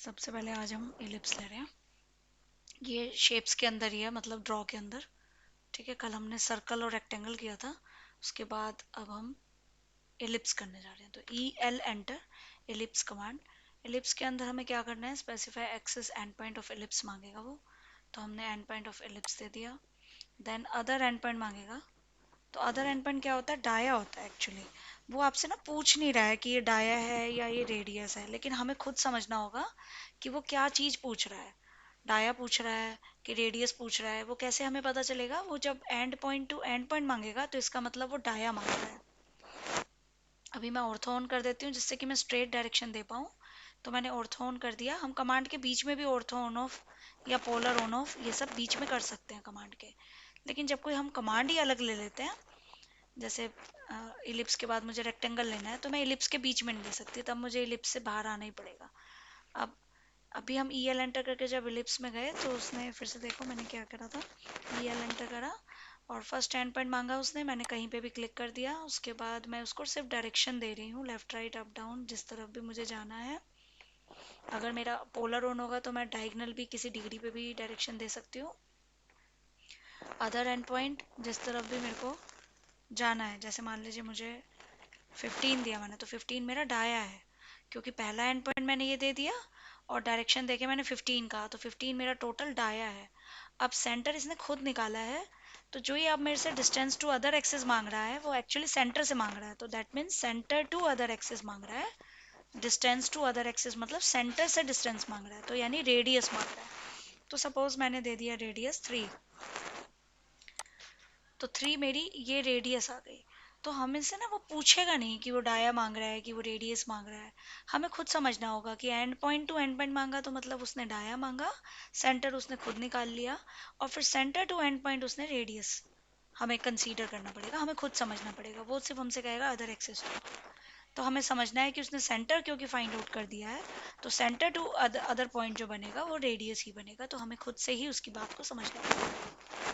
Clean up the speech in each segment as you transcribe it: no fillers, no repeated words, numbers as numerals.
सबसे पहले आज हम इलिप्स ले रहे हैं। ये शेप्स के अंदर ही है, मतलब ड्रॉ के अंदर। ठीक है, कल हमने सर्कल और रेक्टेंगल किया था। उसके बाद अब हम इलिप्स करने जा रहे हैं। तो EL enter ellipse command. Ellipse के अंदर हमें क्या करना है, specify axis and point of ellipse मांगेगा वो। तो हमने एंड पॉइंट ऑफ इलिप्स दे दिया। देन अदर एंड पॉइंट मांगेगा। तो अदर एंड पॉइंट क्या होता है, डाया होता है एक्चुअली। वो आपसे ना पूछ नहीं रहा है कि ये डाया है या ये रेडियस है, लेकिन हमें खुद समझना होगा कि वो क्या चीज पूछ रहा है। डाया पूछ रहा है कि रेडियस पूछ रहा है, वो कैसे हमें पता चलेगा। वो जब and point two end point मांगेगा तो इसका मतलब वो डाया मांग रहा है। अभी मैं ऑर्थो ऑन कर देती हूँ जिससे कि मैं स्ट्रेट डायरेक्शन दे पाऊँ। तो मैंने ऑर्थो ऑन कर दिया। हम कमांड के बीच में भी ऑर्थो ऑन ऑफ या पोलर ऑन ऑफ ये सब बीच में कर सकते हैं कमांड के। लेकिन जब कोई हम कमांड ही अलग ले लेते हैं, जैसे इलिप्स के बाद मुझे रेक्टेंगल लेना है, तो मैं इलिप्स के बीच में नहीं ले सकती, तब मुझे इलिप्स से बाहर आना ही पड़ेगा। अब अभी हम EL एंटर करके जब इलिप्स में गए तो उसने फिर से, देखो मैंने क्या करा था, EL एंटर करा और फर्स्ट एंड पॉइंट मांगा उसने, मैंने कहीं पे भी क्लिक कर दिया। उसके बाद मैं उसको सिर्फ डायरेक्शन दे रही हूँ, लेफ्ट राइट अप डाउन, जिस तरफ भी मुझे जाना है। अगर मेरा पोलर ऑन होगा तो मैं डायगनल भी किसी डिग्री पे भी डायरेक्शन दे सकती हूँ। अदर एंड पॉइंट जिस तरफ भी मेरे को जाना है, जैसे मान लीजिए मुझे 15 दिया मैंने, तो 15 मेरा डाया है, क्योंकि पहला एंड पॉइंट मैंने ये दे दिया और डायरेक्शन देके मैंने 15 कहा, तो 15 मेरा टोटल डाया है। अब सेंटर इसने खुद निकाला है, तो जो ये अब मेरे से डिस्टेंस टू अदर एक्सिस मांग रहा है वो एक्चुअली सेंटर से मांग रहा है। तो that means centre to other axis मांग रहा है। डिस्टेंस टू अदर एक्सिस मतलब सेंटर से डिस्टेंस मांग रहा है, तो यानी रेडियस मांग रहा है। तो सपोज मैंने दे दिया रेडियस 3, तो 3 मेरी ये रेडियस आ गई। तो हमें से ना वो पूछेगा नहीं कि वो डाया मांग रहा है कि वो रेडियस मांग रहा है। हमें खुद समझना होगा कि and point two end point मांगा तो मतलब उसने डाया मांगा, सेंटर उसने खुद निकाल लिया, और फिर सेंटर टू एंड पॉइंट उसने रेडियस हमें कंसीडर करना पड़ेगा, हमें खुद समझना पड़ेगा। वो सिर्फ हमसे कहेगा अदर एक्सिस टू। तो हमें समझना है कि उसने सेंटर क्योंकि फाइंड आउट कर दिया है, तो सेंटर टू अदर पॉइंट जो बनेगा वो रेडियस ही बनेगा। तो हमें खुद से ही उसकी बात को समझना पड़ेगा।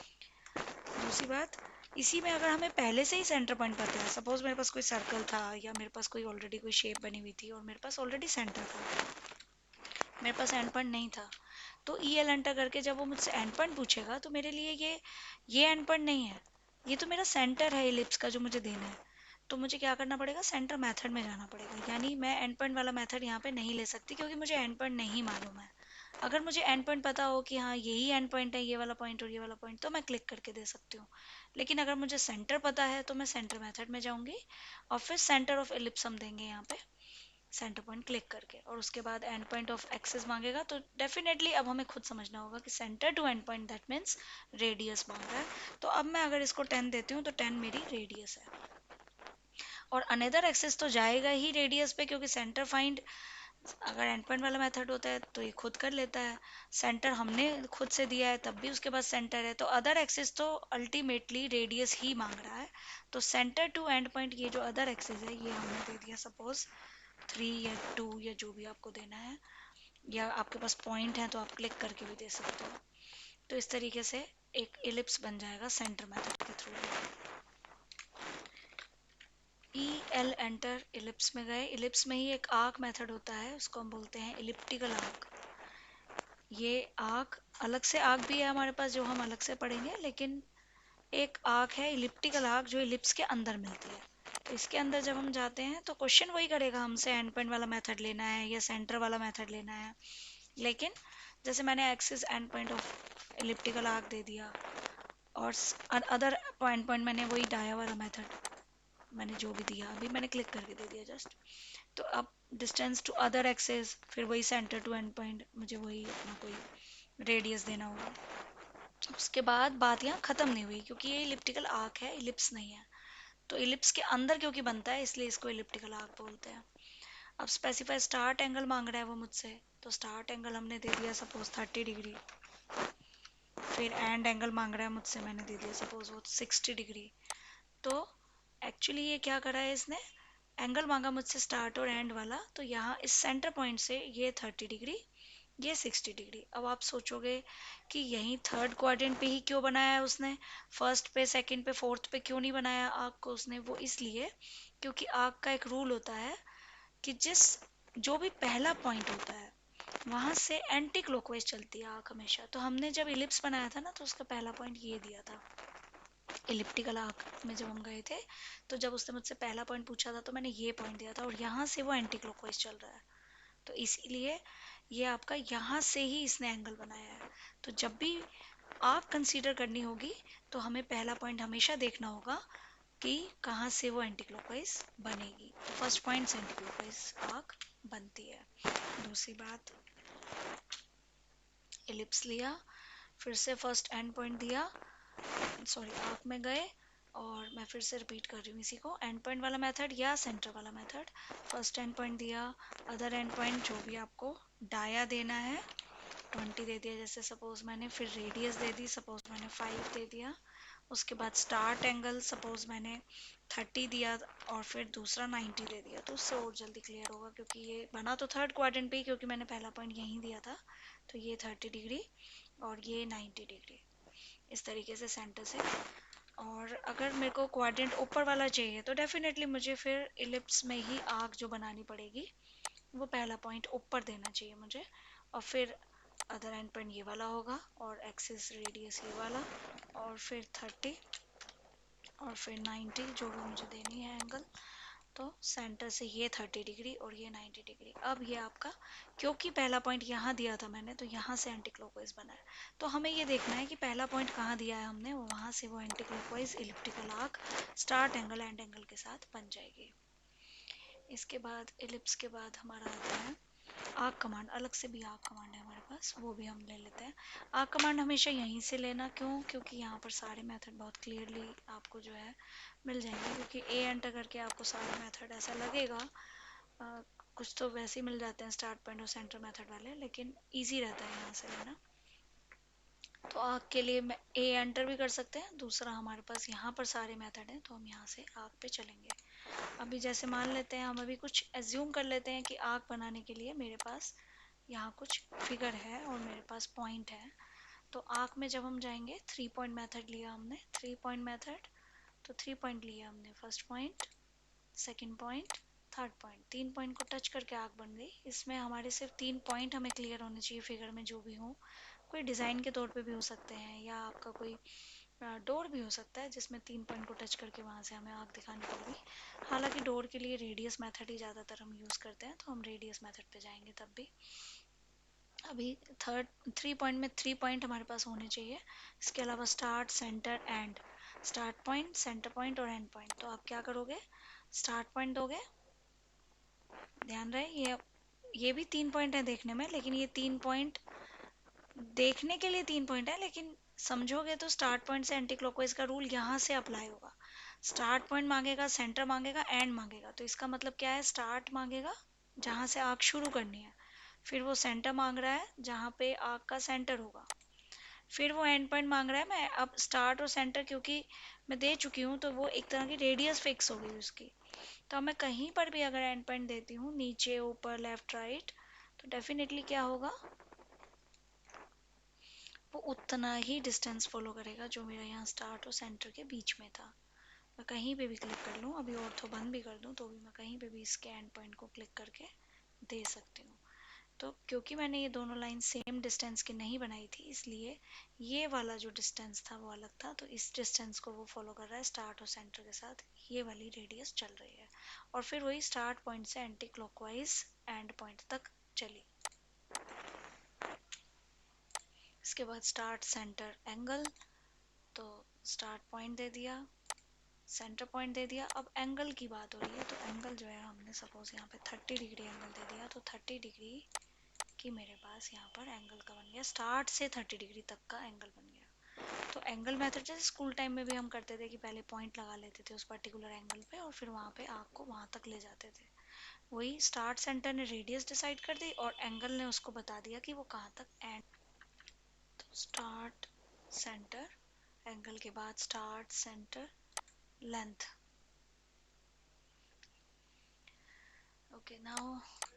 दूसरी बात, इसी में अगर हमें पहले से ही सेंटर पॉइंट पता है, सपोज मेरे पास कोई सर्कल था या मेरे पास कोई ऑलरेडी कोई शेप बनी हुई थी और मेरे पास ऑलरेडी सेंटर था, मेरे पास एंड पॉइंट नहीं था, तो EL एंटर करके जब वो मुझसे एंड पॉइंट पूछेगा तो मेरे लिए ये एंड पॉइंट नहीं है, ये तो मेरा सेंटर है इलिप्स का जो मुझे देना है। तो मुझे क्या करना पड़ेगा, सेंटर मेथड में जाना पड़ेगा। यानी मैं एंड पॉइंट वाला मेथड यहाँ पे नहीं ले सकती क्योंकि मुझे एंड पॉइंट नहीं मालूम है। अगर मुझे एंड पॉइंट पता हो कि हाँ यही एंड पॉइंट है, ये वाला पॉइंट और ये वाला पॉइंट, तो मैं क्लिक करके दे सकती हूँ। लेकिन अगर मुझे सेंटर पता है तो मैं सेंटर मेथड में जाऊंगी और फिर सेंटर ऑफ इलिप्स हम देंगे यहाँ पे सेंटर पॉइंट क्लिक करके, और उसके बाद एंड पॉइंट ऑफ एक्सिस मांगेगा। तो डेफिनेटली अब हमें खुद समझना होगा कि centre to end point that means radius मांग रहा है। तो अब मैं अगर इसको 10 देती हूँ तो 10 मेरी रेडियस है, और अनदर एक्सिस तो जाएगा ही रेडियस पे, क्योंकि सेंटर फाइंड अगर एंड पॉइंट वाला मेथड होता है तो ये खुद कर लेता है। सेंटर हमने खुद से दिया है तब भी उसके पास सेंटर है, तो अदर एक्सिस तो अल्टीमेटली रेडियस ही मांग रहा है। तो सेंटर टू एंड पॉइंट ये जो अदर एक्सिस है ये हमने दे दिया, सपोज 3 या 2 या जो भी आपको देना है, या आपके पास पॉइंट है तो आप क्लिक करके भी दे सकते हो। तो इस तरीके से एक इलिप्स बन जाएगा सेंटर मेथड के थ्रू। EL एंटर इलिप्स में गए। इलिप्स में ही एक आर्क मेथड होता है, उसको हम बोलते हैं इलिप्टिकल आर्क। ये आर्क, अलग से आर्क भी है हमारे पास जो हम अलग से पढ़ेंगे, लेकिन एक आर्क है इलिप्टिकल आर्क जो इलिप्स के अंदर मिलती है। तो इसके अंदर जब हम जाते हैं तो क्वेश्चन वही करेगा हमसे, एंड पॉइंट वाला मेथड लेना है या सेंटर वाला मेथड लेना है। लेकिन जैसे मैंने axis and point of elliptical arc दे दिया, और अदर पॉइंट मैंने वही डाया वाला मेथड मैंने जो भी दिया, अभी मैंने क्लिक करके दे दिया जस्ट। तो अब डिस्टेंस टू अदर एक्सिस, फिर वही सेंटर टू एंड पॉइंट, मुझे वही अपना कोई रेडियस देना होगा। उसके बाद बात यहाँ खत्म नहीं हुई, क्योंकि ये इलिप्टिकल आर्क है, इलिप्स नहीं है। तो इलिप्स के अंदर क्योंकि बनता है इसलिए इसको इलिप्टिकल आर्क बोलते हैं। अब स्पेसिफाई स्टार्ट एंगल मांग रहा है वो मुझसे, तो स्टार्ट एंगल हमने दे दिया सपोज 30 डिग्री। फिर एंड एंगल मांग रहा है मुझसे, मैंने दे दिया सपोज वो 60 डिग्री। तो एक्चुअली ये क्या करा है इसने, एंगल मांगा मुझसे स्टार्ट और एंड वाला, तो यहाँ इस सेंटर पॉइंट से ये 30 डिग्री, ये 60 डिग्री। अब आप सोचोगे कि यहीं थर्ड क्वाड्रेंट पे ही क्यों बनाया है उसने, फर्स्ट पे, सेकंड पे, फोर्थ पे क्यों नहीं बनाया आर्क को उसने। वो इसलिए क्योंकि आर्क का एक रूल होता है कि जो भी पहला पॉइंट होता है वहां से एंटी क्लॉकवाइज चलती है आर्क हमेशा। तो हमने जब इलिप्स बनाया था ना, तो उसका पहला पॉइंट ये दिया था इलिप्टिकल आर्क में जब हम गए थे। तो जब उसने मुझसे पहला पॉइंट पूछा था तो मैंने ये पॉइंट दिया था, और यहाँ से वो एंटी क्लॉकवाइज चल रहा है, तो इसीलिए ये आपका यहाँ से ही इसने एंगल बनाया है। तो जब भी आर्क कंसीडर करनी होगी तो हमें पहला पॉइंट हमेशा देखना होगा कि कहाँ से वो एंटी क्लॉकवाइज बनेगी। फर्स्ट पॉइंट से एंटी क्लॉकवाइज आर्क बनती है। दूसरी बात, इलिप्स लिया, फिर से फर्स्ट एंड पॉइंट दिया, सॉरी आर्क में गए, और मैं फिर से रिपीट कर रही हूँ इसी को, एंड पॉइंट वाला मेथड या सेंटर वाला मेथड। फर्स्ट एंड पॉइंट दिया, अदर एंड पॉइंट जो भी आपको डाया देना है 20 दे दिया जैसे सपोज मैंने, फिर रेडियस दे दी, सपोज मैंने 5 दे दिया। उसके बाद स्टार्ट एंगल सपोज मैंने 30 दिया, और फिर दूसरा 90 दे दिया। तो उससे और जल्दी क्लियर होगा, क्योंकि ये बना तो थर्ड क्वाड्रेंट पे ही, क्योंकि मैंने पहला पॉइंट यहीं दिया था। तो ये 30 डिग्री और ये 90 डिग्री, इस तरीके से सेंटर से। और अगर मेरे को क्वाड्रेंट ऊपर वाला चाहिए तो डेफिनेटली मुझे फिर इलिप्स में ही आर्क जो बनानी पड़ेगी, वो पहला पॉइंट ऊपर देना चाहिए मुझे, और फिर अदर एंड पॉइंट ये वाला होगा, और एक्सिस रेडियस ये वाला, और फिर 30 और फिर 90 जो भी मुझे देनी है एंगल। तो सेंटर से ये 30 डिग्री और ये 90 डिग्री। अब ये आपका, क्योंकि पहला पॉइंट यहाँ दिया था मैंने, तो यहाँ से एंटी क्लॉकवाइज बना है। तो हमें ये देखना है कि पहला पॉइंट कहाँ दिया है हमने, वो वहाँ से वो anti clockwise elliptical arc start angle and angle के साथ बन जाएगी। इसके बाद इलिप्स के बाद हमारा आता है आर्क कमांड। अलग से भी आर्क कमांड है हमारे पास, वो भी हम ले लेते हैं। आर्क कमांड हमेशा यहीं से लेना, क्यों? क्योंकि यहाँ पर सारे मेथड बहुत क्लियरली आपको जो है मिल जाएंगे, क्योंकि ए एंटर करके आपको सारे मेथड ऐसा लगेगा, कुछ तो वैसे ही मिल जाते हैं स्टार्ट पॉइंट और सेंटर मेथड वाले, लेकिन इजी रहता है यहाँ से लेना। तो आर्क के लिए मैं ए एंटर भी कर सकते हैं, दूसरा हमारे पास यहाँ पर सारे मेथड हैं, तो हम यहाँ से आर्क पे चलेंगे। अभी जैसे मान लेते हैं, हम अभी कुछ एज्यूम कर लेते हैं कि आर्क बनाने के लिए मेरे पास यहाँ कुछ फिगर है और मेरे पास पॉइंट है। तो आर्क में जब हम जाएंगे, 3 पॉइंट मेथड लिया हमने, 3 पॉइंट मेथड, तो 3 पॉइंट लिया हमने, first point, second point, third point, 3 point को टच करके आर्क बन गई। इसमें हमारे सिर्फ 3 पॉइंट हमें क्लियर होने चाहिए फिगर में, जो भी हो, कोई डिज़ाइन के तौर पे भी हो सकते हैं, या आपका कोई डोर भी हो सकता है जिसमें 3 पॉइंट को टच करके वहाँ से हमें आर्क दिखानी पड़ेगी। हालांकि डोर के लिए रेडियस मेथड ही ज़्यादातर हम यूज़ करते हैं, तो हम रेडियस मेथड पे जाएंगे तब भी। अभी 3 पॉइंट में 3 पॉइंट हमारे पास होने चाहिए। इसके अलावा start, centre, and, start point, centre point और एंड पॉइंट। तो आप क्या करोगे, स्टार्ट पॉइंट दोगे, ध्यान रहे ये भी 3 पॉइंट है देखने में, लेकिन ये 3 पॉइंट देखने के लिए 3 पॉइंट है, लेकिन समझोगे तो स्टार्ट पॉइंट से एंटी क्लॉकवाइज का रूल यहाँ से अप्लाई होगा। स्टार्ट पॉइंट मांगेगा, सेंटर मांगेगा, एंड मांगेगा। तो इसका मतलब क्या है, स्टार्ट मांगेगा जहाँ से आर्क शुरू करनी है, फिर वो सेंटर मांग रहा है जहाँ पे आर्क का सेंटर होगा, फिर वो एंड पॉइंट मांग रहा है। मैं अब स्टार्ट और सेंटर क्योंकि मैं दे चुकी हूँ, तो वो एक तरह की रेडियस फिक्स हो गई उसकी। तो मैं कहीं पर भी अगर एंड पॉइंट देती हूँ, नीचे, ऊपर, लेफ्ट, राइट, तो डेफिनेटली क्या होगा, वो उतना ही डिस्टेंस फॉलो करेगा जो मेरा यहाँ स्टार्ट और सेंटर के बीच में था। मैं कहीं पे भी क्लिक कर लूँ, अभी ऑर्थो बंद भी कर दूँ, तो भी मैं कहीं पे भी इसके एंड पॉइंट को क्लिक करके दे सकती हूँ। तो क्योंकि मैंने ये दोनों लाइन सेम डिस्टेंस की नहीं बनाई थी, इसलिए ये वाला जो डिस्टेंस था वो अलग था। तो इस डिस्टेंस को वो फॉलो कर रहा है स्टार्ट और सेंटर के साथ, ये वाली रेडियस चल रही है, और फिर वही स्टार्ट पॉइंट से एंटी क्लॉकवाइज एंड पॉइंट तक चली। इसके बाद स्टार्ट, सेंटर, एंगल। तो स्टार्ट पॉइंट दे दिया, सेंटर पॉइंट दे दिया। अब एंगल की बात हो रही है, तो एंगल जो है हमने सपोज यहाँ पे 30 डिग्री एंगल दे दिया, तो 30 डिग्री की मेरे पास यहाँ पर एंगल का बन गया, स्टार्ट से 30 डिग्री तक का एंगल बन गया। तो एंगल मेथड जैसे स्कूल टाइम में भी हम करते थे कि पहले पॉइंट लगा लेते थे उस पर्टिकुलर एंगल पे, और फिर वहाँ पे आर्क को वहाँ तक ले जाते थे। वही स्टार्ट सेंटर ने रेडियस डिसाइड कर दी, और एंगल ने उसको बता दिया कि वो कहाँ तक एंड। तो स्टार्ट, सेंटर, एंगल के बाद start, centre, length. Okay, now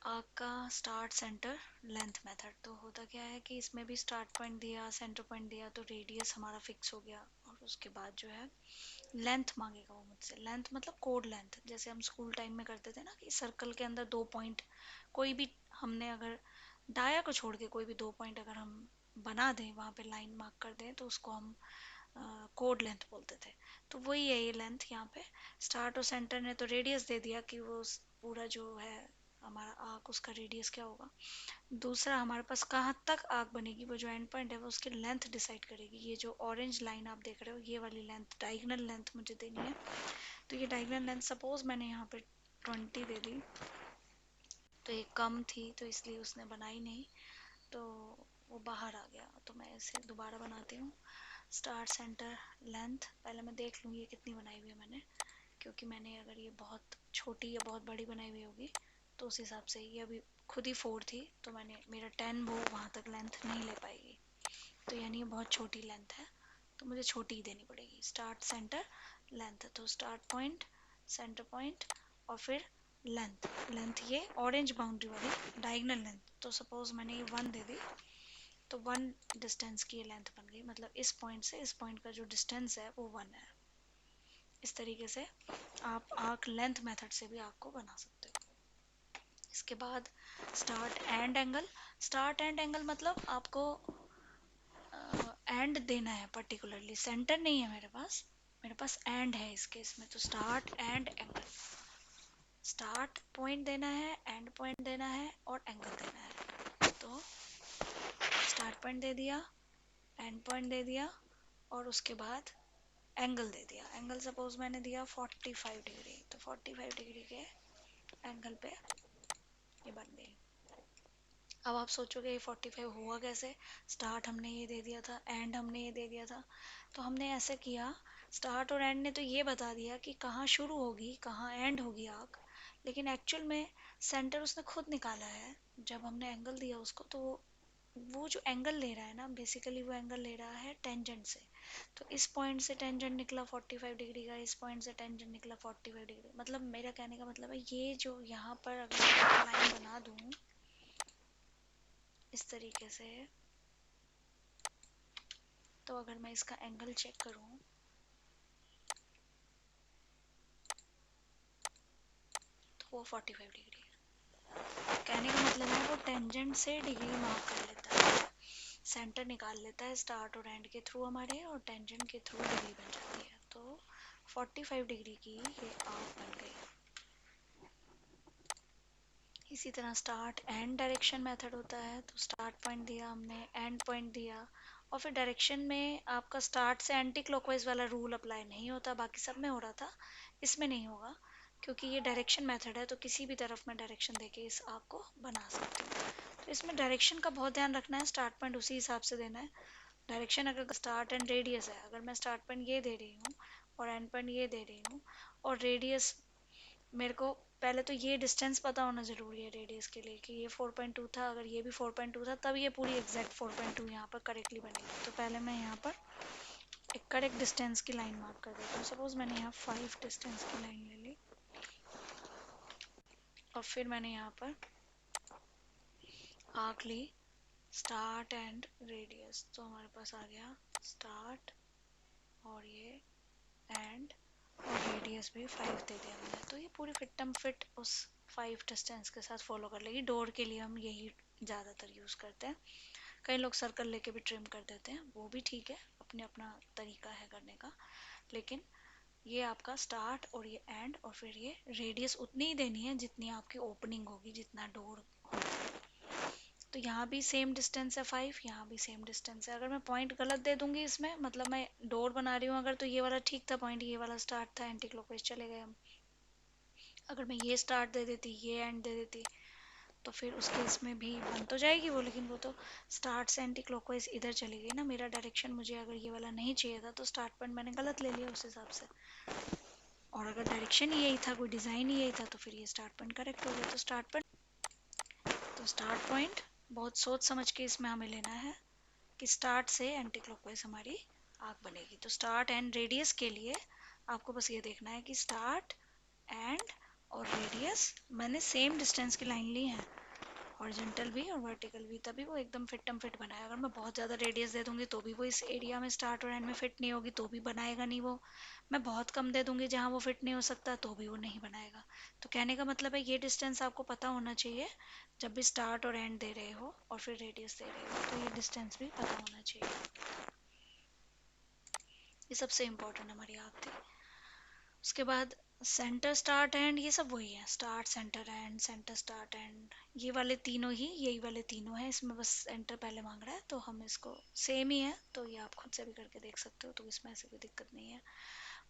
आपका स्टार्ट, सेंटर, लेंथ मेथड। तो होता क्या है कि इसमें भी स्टार्ट पॉइंट दिया, सेंटर पॉइंट दिया, तो रेडियस हमारा फिक्स हो गया, और उसके बाद जो है लेंथ मांगेगा वो मुझसे। लेंथ मतलब कोड लेंथ, जैसे हम स्कूल टाइम में करते थे ना कि सर्कल के अंदर 2 पॉइंट, कोई भी हमने अगर डाया को छोड़ के कोई भी 2 पॉइंट अगर हम बना दें, वहाँ पे लाइन मार्क कर दें, तो उसको हम कोड लेंथ बोलते थे। तो वही है ये लेंथ यहाँ पे। स्टार्ट और सेंटर ने तो रेडियस दे दिया कि वो पूरा जो है हमारा आर्क, उसका रेडियस क्या होगा। दूसरा हमारे पास कहाँ तक आर्क बनेगी, वो जो एंड पॉइंट है वो उसकी लेंथ डिसाइड करेगी। ये जो ऑरेंज लाइन आप देख रहे हो, ये वाली लेंथ डायगोनल लेंथ मुझे देनी है। तो ये डायगोनल लेंथ सपोज मैंने यहाँ पे 20 दे दी, तो ये कम थी तो इसलिए उसने बनाई नहीं, तो वो बाहर आ गया। तो मैं इसे दोबारा बनाती हूँ। स्टार्ट सेंटर लेंथ, पहले मैं देख लूँ ये कितनी बनाई हुई है मैंने, क्योंकि मैंने अगर ये बहुत छोटी या बहुत बड़ी बनाई हुई होगी तो उस हिसाब से, ये अभी खुद ही 4 थी तो मैंने मेरा 10 वो वहाँ तक लेंथ नहीं ले पाएगी, तो यानी ये बहुत छोटी लेंथ है, तो मुझे छोटी ही देनी पड़ेगी। स्टार्ट सेंटर लेंथ, तो स्टार्ट पॉइंट, सेंटर पॉइंट और फिर लेंथ। लेंथ ये ऑरेंज बाउंड्री वाली डायगोनल लेंथ, तो सपोज मैंने ये 1 दे दी, तो 1 डिस्टेंस की ये लेंथ बन गई। मतलब इस पॉइंट से इस पॉइंट का जो डिस्टेंस है वो 1 है। इस तरीके से आप आर्क लेंथ मेथड से भी आर्क को बना सकते हो। इसके बाद start and angle. Start and angle मतलब आपको एंड देना है पर्टिकुलरली, सेंटर नहीं है मेरे पास एंड है इस केस में। तो start and angle, start point देना है, एंड पॉइंट देना है और एंगल देना है। तो स्टार्ट पॉइंट दे दिया, एंड पॉइंट दे दिया और उसके बाद एंगल दे दिया। एंगल सपोज मैंने दिया 45 डिग्री, तो 45 डिग्री के एंगल पे ये बन गई। अब आप सोचोगे ये 45 हुआ कैसे, स्टार्ट हमने ये दे दिया था, एंड हमने ये दे दिया था। तो हमने ऐसे किया, स्टार्ट और एंड ने तो ये बता दिया कि कहाँ शुरू होगी कहाँ एंड होगी आर्क, लेकिन एक्चुअल में सेंटर उसने खुद निकाला है। जब हमने एंगल दिया उसको, तो वो जो एंगल ले रहा है ना, बेसिकली वो एंगल ले रहा है टेंजेंट से। तो इस पॉइंट से टेंजेंट निकला 45 डिग्री का, इस पॉइंट से टेंजेंट निकला 45 डिग्री। मतलब मेरा कहने का मतलब है, ये जो यहाँ पर अगर मैं लाइन बना दूँ इस तरीके से, तो अगर मैं इसका एंगल चेक करूं तो वो 45 डिग्री है। कहने का मतलब है वो टेंजेंट से डिग्री मार्क कर लेता है, सेंटर निकाल लेता है स्टार्ट और एंड के थ्रू हमारे, और टेंजेंट के थ्रू डिग्री बन जाती है। तो 45 डिग्री की ये आर्क बन गई। इसी तरह स्टार्ट एंड डायरेक्शन मेथड होता है। तो स्टार्ट पॉइंट दिया हमने, एंड पॉइंट दिया, और फिर डायरेक्शन में आपका स्टार्ट से एंटी क्लॉकवाइज वाला रूल अप्लाई नहीं होता, बाकी सब में हो रहा था, इसमें नहीं होगा क्योंकि ये डायरेक्शन मेथड है। तो किसी भी तरफ में डायरेक्शन देके इस आर्क को बना सकते हो। तो इसमें डायरेक्शन का बहुत ध्यान रखना है, स्टार्ट पॉइंट उसी हिसाब से देना है। डायरेक्शन अगर स्टार्ट एंड रेडियस है, अगर मैं स्टार्ट पॉइंट ये दे रही हूँ और एंड पॉइंट ये दे रही हूँ, और रेडियस मेरे को पहले तो ये डिस्टेंस पता होना ज़रूरी है रेडियस के लिए कि ये 4.2 था, अगर ये भी 4.2 था तब ये पूरी एग्जैक्ट 4.2 यहाँ पर करेक्टली बनेगी। तो पहले मैं यहाँ पर एक करेक्ट डिस्टेंस की लाइन मार्क कर देती हूँ। सपोज मैंने यहाँ 5 डिस्टेंस की लाइन ले ली, और फिर मैंने यहाँ पर आर्क ली स्टार्ट एंड रेडियस। तो हमारे पास आ गया स्टार्ट और ये एंड, और रेडियस भी 5 दे दिया हमने। तो ये पूरी फिटम फिट उस 5 डिस्टेंस के साथ फॉलो कर लेगी। डोर के लिए हम यही ज़्यादातर यूज़ करते हैं। कई लोग सर्कल लेके भी ट्रिम कर देते हैं, वो भी ठीक है, अपने अपना तरीका है करने का। लेकिन ये आपका स्टार्ट और ये एंड, और फिर ये रेडियस उतनी ही देनी है जितनी आपकी ओपनिंग होगी, जितना डोर होगा। तो यहाँ भी सेम डिस्टेंस है 5, यहाँ भी सेम डिस्टेंस है। अगर मैं पॉइंट गलत दे दूंगी इसमें, मतलब मैं डोर बना रही हूँ अगर, तो ये वाला ठीक था पॉइंट, ये वाला स्टार्ट था, एंटी क्लॉकवाइज चले गए हम। अगर मैं ये स्टार्ट दे देती, ये एंड दे देती, तो फिर उस केस में भी बन तो जाएगी वो, लेकिन वो तो स्टार्ट से एंटी क्लॉकवाइज इधर चली गई ना। मेरा डायरेक्शन मुझे अगर ये वाला नहीं चाहिए था, तो स्टार्ट पॉइंट मैंने गलत ले लिया उस हिसाब से। और अगर डायरेक्शन ही यही था, कोई डिज़ाइन ही यही था, तो फिर ये स्टार्ट पॉइंट करेक्ट हो गया। तो स्टार्ट पॉइंट बहुत सोच समझ के इसमें हमें लेना है कि स्टार्ट से एंटी क्लॉकवाइज हमारी आर्क बनेगी। तो स्टार्ट एंड रेडियस के लिए आपको बस ये देखना है कि स्टार्ट एंड और रेडियस मैंने सेम डिस्टेंस की लाइन ली है, हॉरिजॉन्टल भी और वर्टिकल भी, तभी वो एकदम फिटम फिट बनाएगा। अगर मैं बहुत ज़्यादा रेडियस दे दूंगी तो भी वो इस एरिया में स्टार्ट और एंड में फिट नहीं होगी, तो भी बनाएगा नहीं वो। मैं बहुत कम दे दूंगी जहाँ वो फिट नहीं हो सकता, तो भी वो नहीं बनाएगा। तो कहने का मतलब है ये डिस्टेंस आपको पता होना चाहिए जब भी स्टार्ट और एंड दे रहे हो और फिर रेडियस दे रहे हो, तो ये डिस्टेंस भी पता होना चाहिए। ये सबसे इम्पोर्टेंट हमारी याद थी। उसके बाद सेंटर स्टार्ट एंड ये सब वही है, start centre and, centre start and, ये वाले तीनों ही, यही वाले तीनों हैं। इसमें बस सेंटर पहले मांग रहा है, तो हम इसको सेम ही है, तो ये आप खुद से भी करके देख सकते हो, तो इसमें ऐसे कोई दिक्कत नहीं है।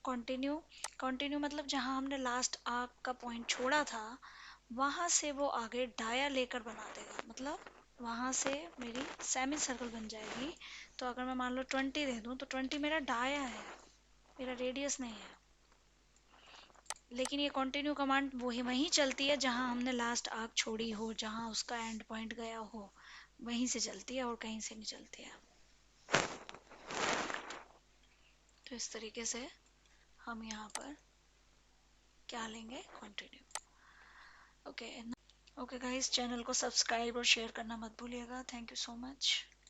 कंटिन्यू, कंटिन्यू मतलब जहाँ हमने लास्ट आर्क का पॉइंट छोड़ा था वहां से वो आगे डाया लेकर बना देगा, मतलब वहां से मेरी सेमी सर्कल बन जाएगी। तो अगर मैं मान लो 20 दे दूं, तो 20 मेरा डाया है, मेरा रेडियस नहीं है। लेकिन ये कंटिन्यू कमांड वही वहीं चलती है जहां हमने लास्ट आर्क छोड़ी हो, जहां उसका एंड पॉइंट गया हो, वहीं से चलती है और कहीं से नहीं चलती है। तो इस तरीके से हम यहाँ पर क्या लेंगे, continue. Okay, okay guys, channel को सब्सक्राइब और शेयर करना मत भूलिएगा। Thank you so much.